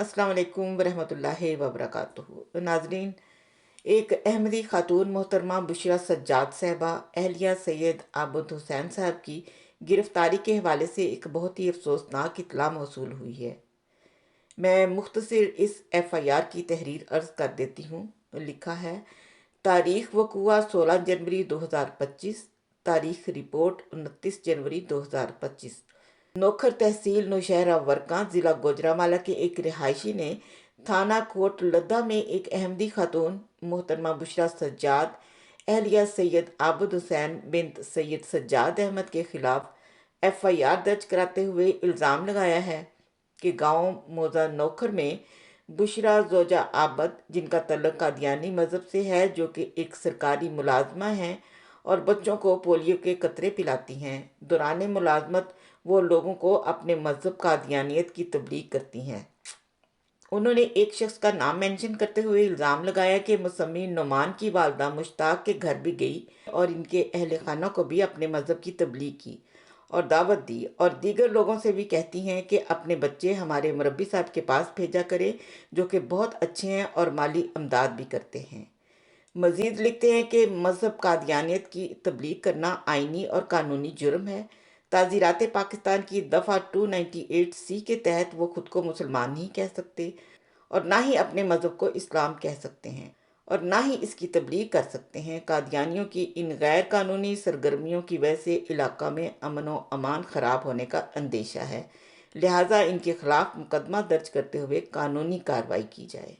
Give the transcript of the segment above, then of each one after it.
अस्सलाम वालेकुम वरहमतुल्लाहि वबरकातुहू। नाजरीन, एक अहमदी खातून मोहतरमा बुशरा सज्जाद साहबा अहलिया सैयद आबद हुसैन साहब की गिरफ्तारी के हवाले से एक बहुत ही अफसोसनाक इत्तला मौसूल हुई है। मैं मुख्तसर इस एफआईआर की तहरीर अर्ज कर देती हूँ। लिखा है, तारीख वक़ुआ 16 जनवरी 2025, तारीख रिपोर्ट 29 जनवरी 2025। नोखर तहसील नौशहरा वर्का ज़िला गुजरांवाला के एक रिहायशी ने थाना कोट लद्दा में एक अहमदी खातून मोहतरमा बुशरा सज्जाद अहलिया सैयद आबद हुसैन बिनत सैयद सज्जाद अहमद के खिलाफ एफआईआर दर्ज कराते हुए इल्ज़ाम लगाया है कि गांव मोजा नौखर में बुशरा जोजा आबद, जिनका तल्लुक कादियानी मज़हब से है, जो कि एक सरकारी मुलाजमा हैं और बच्चों को पोलियो के कतरे पिलाती हैं, दौरान मुलाजमत वो लोगों को अपने मज़हब कादियानियत की तबलीग करती हैं। उन्होंने एक शख्स का नाम मेंशन करते हुए इल्ज़ाम लगाया कि मुसम्मी नुमान की वालदा मुश्ताक के घर भी गई और इनके अहल खाना को भी अपने मज़हब की तबलीग की और दावत दी, और दीगर लोगों से भी कहती हैं कि अपने बच्चे हमारे मुरब्बी साहब के पास भेजा करें, जो कि बहुत अच्छे हैं और माली इमदाद भी करते हैं। मज़ीद लिखते हैं कि मज़हब कादियानियत की तबलीग करना आइनी और कानूनी जुर्म है। ताज़ीरात पाकिस्तान की दफ़ा 298C के तहत वो खुद को मुसलमान नहीं कह सकते और ना ही अपने मज़हब को इस्लाम कह सकते हैं और ना ही इसकी तबलीग कर सकते हैं। कादियानियों की इन गैर कानूनी सरगर्मियों की वजह से इलाका में अमन व अमान ख़राब होने का अंदेशा है, लिहाजा इनके खिलाफ मुकदमा दर्ज करते हुए कानूनी कार्रवाई की जाए।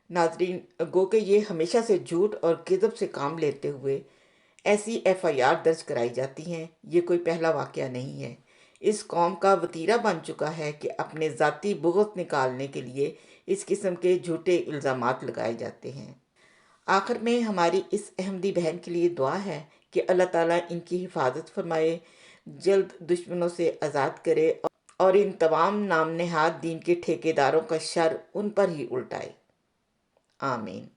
नाजरीन, गो के ये हमेशा से झूठ और किज़ब से काम लेते हुए ऐसी एफआईआर दर्ज कराई जाती हैं। ये कोई पहला वाक़या नहीं है। इस कौम का वतीरा बन चुका है कि अपने ज़ाती बुग़्ज़ निकालने के लिए इस किस्म के झूठे इल्ज़ामात लगाए जाते हैं। आखिर में हमारी इस अहमदी बहन के लिए दुआ है कि अल्लाह ताला इनकी हिफाजत फरमाए, जल्द दुश्मनों से आज़ाद करे और इन तमाम नाम नहाद दीन के ठेकेदारों का शर उन पर ही उल्टाए। आमीन।